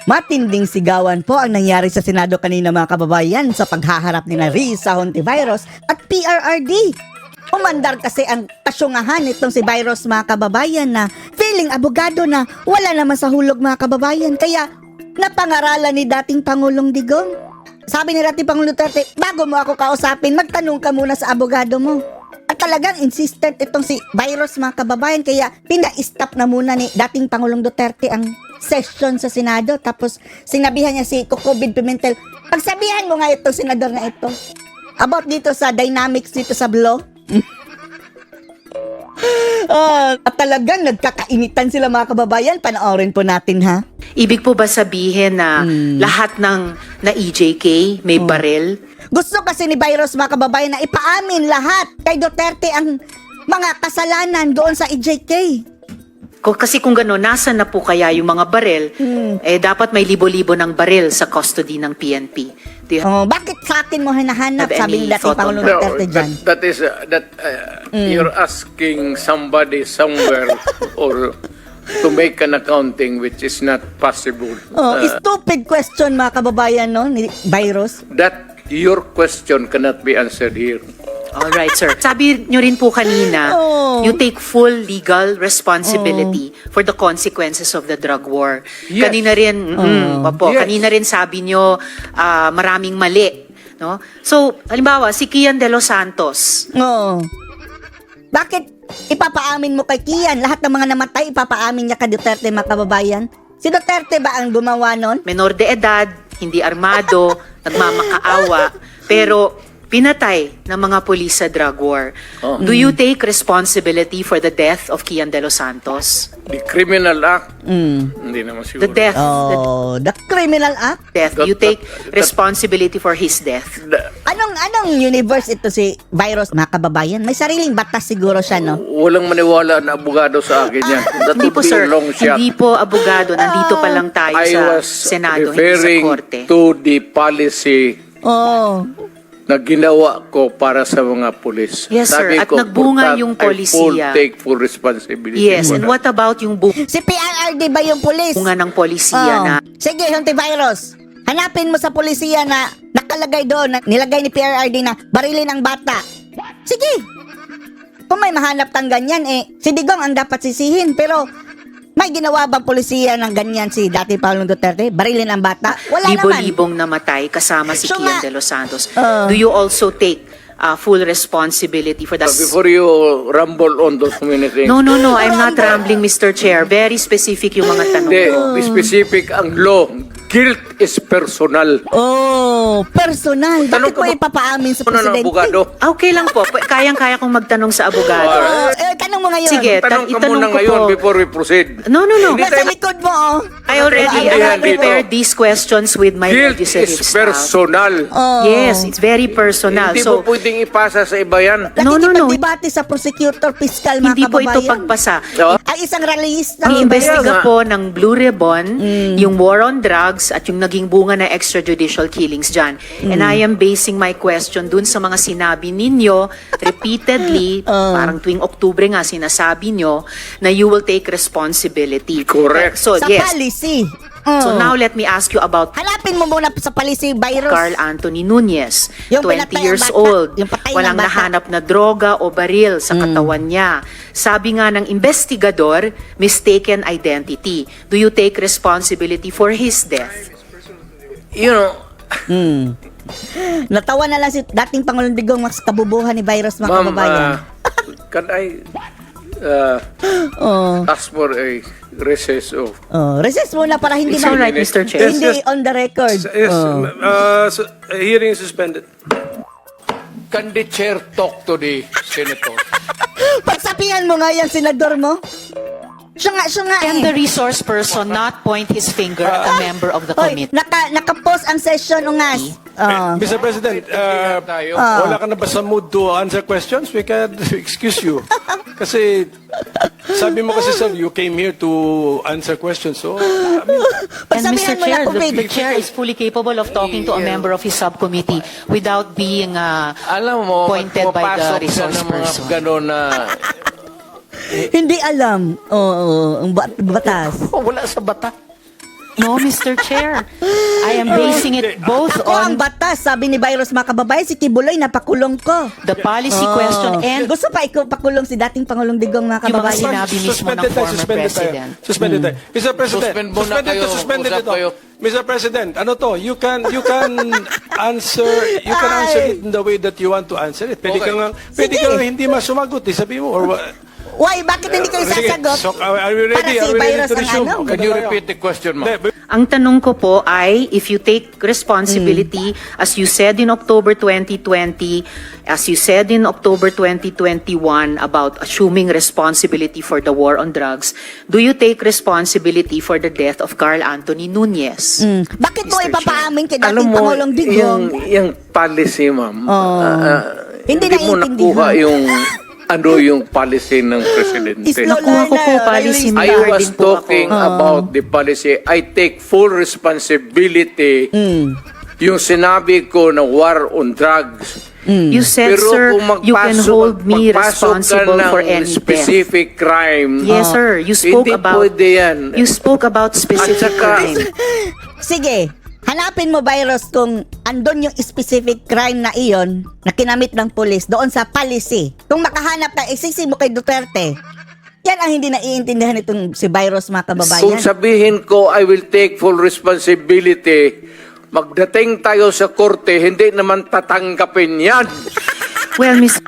Matinding sigawan po ang nangyari sa Senado kanina mga kababayan sa paghaharap ni Risa Hontiveros at PRRD. Umandar kasi ang kasyungahan nitong si Virus mga kababayan na feeling abogado na wala naman sa hulog mga kababayan. Kaya napangaralan ni dating Pangulong Digong. Sabi ni dating Pangulong Duterte, bago mo ako kausapin, magtanong ka muna sa abogado mo. At talagang insistent itong si Virus mga kababayan. Kaya pina-stop na muna ni dating Pangulong Duterte ang session sa Senado. Tapos sinabihan niya si Cocobid Pimentel, pagsabihan mo nga itong senador na ito about dito sa dynamics dito sa law. At talagang nagkakainitan sila mga kababayan. Panoorin po natin ha. Ibig po ba sabihin na lahat ng na EJK may baril? Gusto kasi ni Virus mga kababayan na ipaamin lahat kay Duterte ang mga kasalanan doon sa EJK. Kasi kung gano'n, nasa na po kaya yung mga baril? Dapat may libo-libo ng baril sa custody ng PNP. Bakit sa akin mo hinahanap? Have Sabi any ni dating thought on Pangulong that? Duterte dyan. You're asking somebody somewhere or to make an accounting which is not possible. Stupid question mga kababayan no, ni Virus. That your question cannot be answered here. Alright, sir. Sabi nyo rin po kanina, you take full legal responsibility for the consequences of the drug war. Yes. Kanina rin, Yes. kanina rin sabi nyo, maraming mali. No? So, halimbawa, si Kian De Los Santos. Bakit ipapaamin mo kay Kian? Lahat ng mga namatay, ipapaamin niya kay Duterte mga kababayan? Si Duterte ba ang gumawa nun? Menor de edad, hindi armado, nagmamakaawa, pero pinatay ng mga pulis sa drug war. Do you take responsibility for the death of Kian De Los Santos? The criminal act, hindi naman siguro. The death. The criminal act? You take responsibility for his death. Anong universe ito si Virus mga kababayan? May sariling batas siguro siya, no? Walang maniwala na abogado sa akin yan. That Hindi would po, be sir. a long shot. Hindi po abogado. Nandito pa lang tayo I sa was Senado, hindi sa referring Korte. to the policy na ginawa ko para sa mga pulis. Yes, sir. Sabi At ko, nagbunga purtat, yung I polisiya. take full responsibility Yes, for and that. what about yung Si PRRD ba yung pulis? bunga ng polisiya na Sige, Hontiveros. Hanapin mo sa polisiya na nakalagay doon, na nilagay ni PRRD na barilin ang bata. Sige. Kung may mahanap kang ganyan, si Digong ang dapat sisihin. Pero may ginawa bang polisiya ng ganyan si dating Pangulong Duterte? Barilin ang bata? Wala naman. libo-libong namatay kasama si So Kian nga- De Los Santos. Do you also take full responsibility for the... Before you rumble on those many things, No, I'm not rambling, Mr. Chair. Very specific yung mga tanong ko. the specific ang law, guilt is personal. Personal. Tanong Bakit mo ko ba- ipapaamin sa Ano ng presidente? abogado? Okay lang po. Kayang-kaya kong magtanong sa abogado. Tanong mo ngayon. Sige, Tanong ka itanong muna ko ngayon po. before we proceed. No. Nasa likod mo, I already Ayan, prepared these questions with my Guilt legislative is staff. personal. Yes, it's very personal. Hindi So, mo pwedeng ipasa sa iba yan. No. Nakikipagdebate sa prosecutor, fiscal, mga hindi po ito kababayan. pagpasa. Ay, isang rallyista. Iniimbestiga Kaya nga. po ng Blue Ribbon yung war on drugs at yung naging bunga na extrajudicial killings dyan. And I am basing my question dun sa mga sinabi ninyo repeatedly, parang tuwing Oktubre nga sinasabi nyo, na you will take responsibility. Correct. So, Sa yes. policy. So now let me ask you about Hanapin mo muna sa policy, Virus. Carl Anthony Nunez, Yung 20 pinatay ang years bata, old, yung patay ng walang bata. nahanap na droga o baril sa katawan niya. Sabi nga ng investigador, mistaken identity. Do you take responsibility for his death? You know, Natawa na lang si dating Pangulong Digong mas kabubuhan ni Virus, mga ma'am, kababayan. can I ask for a recess of... Recess muna para hindi It's all right, Mr. Chair. Hindi on the record. Yes, hearing is suspended. Can the chair talk to the senator? Pagsapihan mo nga yan, senador mo. Siya nga. Can the resource person not point his finger at a member of the Hoy, committee? naka-pause ang session, ungas. Mr. President, wala ka na ba sa mood to answer questions? We can excuse you. Kasi, sabi mo kasi, sir, you came here to answer questions. So, I mean, And Pagsabihan Mr. mo na Chair, ako, babe. the chair is fully capable of talking to a member of his subcommittee without being Alam mo, pointed by the pumapasok siya resource ng mga person. gano'n na... Hindi alam. Ang batas. Wala sa bata. No, Mr. Chair. I am basing it both Ako ang on batas, sabi ni Virus mga kababayan, si Kibuloy napakulong ko. the policy question and Gusto pa ikaw pakulong si dating Pangulong Digong mga yung mga kababayan. sinabi mismo ng former president. Suspended tayo. Mr. President, Suspend muna suspended kayo, to suspended usap ito. kayo. Mr. President, ano to? You can answer it in the way that you want to answer it. Pwede Okay. pwede Sige. kang hindi masumagot, sabi mo or Why? Bakit hindi kayo Sige. sasagot? So, are we ready? Para si Are we ready Virus to ang resume? ano? Okay Can na you tayo. repeat the question, ma'am? Hindi, Ang tanong ko po ay, if you take responsibility, as you said in October 2020, as you said in October 2021 about assuming responsibility for the war on drugs, do you take responsibility for the death of Carl Anthony Nunez? Bakit mo Mr. ipapaamin kay dating Alam mo, Pangulong Digong? yung policy, ma'am, Hindi hindi mo naiintindihan. nakuha yung policy ng presidente. Slow Nakuha ko po learner, policy really. I maker was din po ako. talking about the policy. I take full responsibility. Yung sinabi ko na war on drugs. You said, Pero sir, kung you can hold me magpasok ka responsible ng for any death. specific crime, Yes, sir. You spoke hindi about pwede yan. you spoke about specific At saka- crime. Sige, hanapin mo, Virus, kung andon yung specific crime na iyon na kinamit ng pulis doon sa policy. Kung makahanap na isisi mo kay Duterte, yan ang hindi naiintindihan itong si Virus, mga kababayan. Kung sabihin ko, I will take full responsibility, magdating tayo sa korte, hindi naman tatanggapin yan. Well, Mr.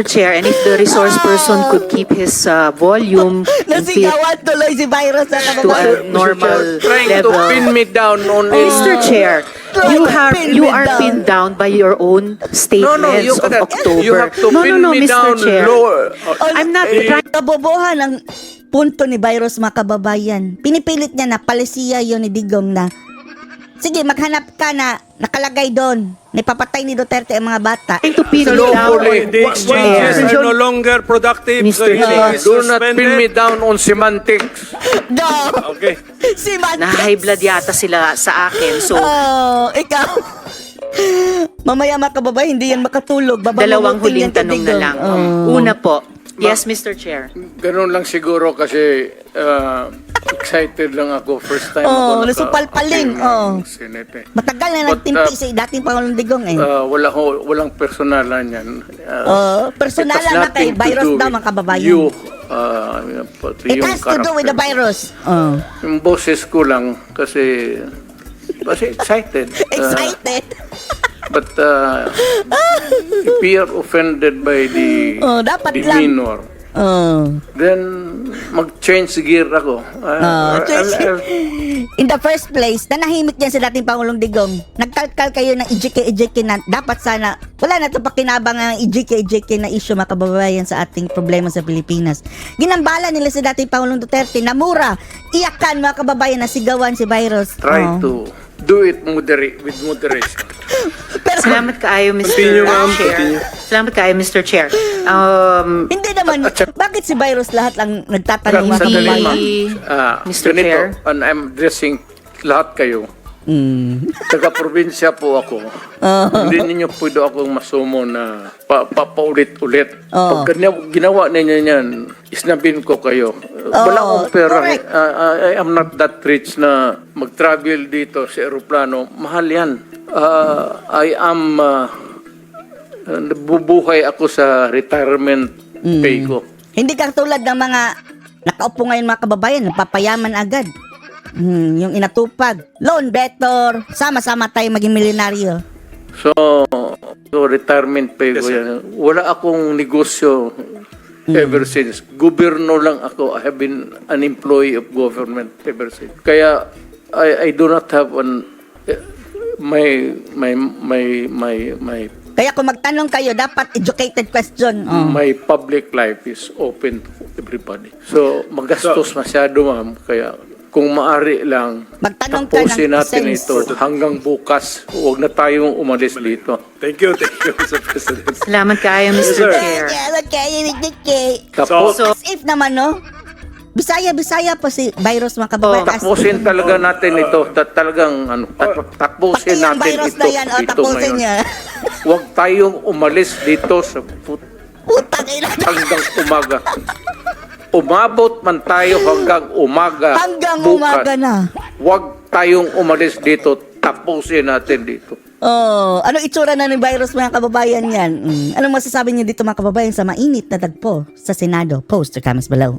Chair, and if the resource person could keep his volume and fit Nasigawan tuloy si Virus, mga to kababayan. a normal Trying to pin level. me down on Mr. Chair, Pin you me are down. pinned down by your own statements you of cannot. October. You have to pin no, me Mr. down Chair. lower. I'm not trying. Kabobohan ang punto ni Virus, mga kababayan. Pinipilit niya na palisiya yon ni Digong na sige, maghanap ka na nakalagay doon. Napapatay ni Duterte ang mga bata. To pin Sa you loob down. ulit. The exchanges are no longer productive. Mr. So he Chair. is Do not pin me suspended. down on semantics. No! Okay. Si Mantex. Na-high blood yata sila sa akin. So, Oh, ikaw. Mamaya mga kababayan, hindi yan makatulog. dalawang Babamutin huling yan kay tanong na Digong. lang. Oh. Una po. Yes, Mr. Chair. Ganun lang siguro kasi excited lang ako. First time Oh, ako nasupalpaling, ng oh. Senate. Matagal na But, nagtimpi si dating Pangulong Digong eh. Walang personalan yan. Personalan it has na kay nothing to Virus do daw, with mga kababayan. You, It has to do with the virus. Oh. Yung boses ko lang kasi excited. Excited. But if we are offended by the Oh, dapat lang. demeanor, Oh. then mag-change gear ako. In the first place, nanahimik yan si dating Pangulong Digong. Nagkalkal kayo ng ijike na dapat sana, wala na ito pakinabang ang ijike na issue, mga kababayan, sa ating problema sa Pilipinas. Ginambala nila si dating Pangulong Duterte na mura, iyakan mga kababayan na sigawan si Virus. Try Oh. to do it with moderation. Pero Salamat kaayo, Mr. Continue, ma'am. Chair. Continue. Salamat kaayo, Mr. Chair. hindi naman, bakit si Virus lahat lang nagtatanong mga Hindi- kababayan? Mr. Ganito, Chair. and I'm addressing lahat kayo. Taga-probinsya po ako. Hindi ninyo pwede akong masumo na papaulit-ulit. Pag ginawa ninyo yan, isnabin ko kayo. Wala akong pera. correct. I am not that rich na mag-travel dito sa aeroplano. Mahal yan. I am nabubuhay ako sa retirement pay ko. Hindi ka tulad ng mga nakaupo ngayon mga kababayan, napapayaman agad. Yung inatupag. Loan better, sama-sama tayo maging milyonaryo. So retirement pay ko yan. Wala akong negosyo ever since. Gobyerno lang ako. I have been an employee of government ever since. Kaya I do not have my Kaya kung magtanong kayo, dapat educated question. Oh. my public life is open to everybody. So magastos masyado, ma'am. Kaya kung maari lang, Magtanong ka tapusin ng natin sense. ito hanggang bukas. Huwag na tayong umalis dito. Thank you, Mr. President. Salamat kaayo, sir. Mr. Chair. Tapos, As if naman, no? Bisaya pa si Virus, mga kababayan. As if. tapusin talaga natin ito. Tapusin Pati yung natin virus ito. na yan, Ito tapusin ngayon. niya. Huwag tayong umalis dito sa Putang ina. hanggang umaga. umabot man tayo hanggang umaga. Hanggang bukas, umaga na. Huwag tayong umalis dito. Tapusin natin dito. Oh, ano itsura na ng virus mga kababayan yan? Anong masasabi niyo dito mga kababayan sa mainit na tagpo sa Senado? Post or comments below.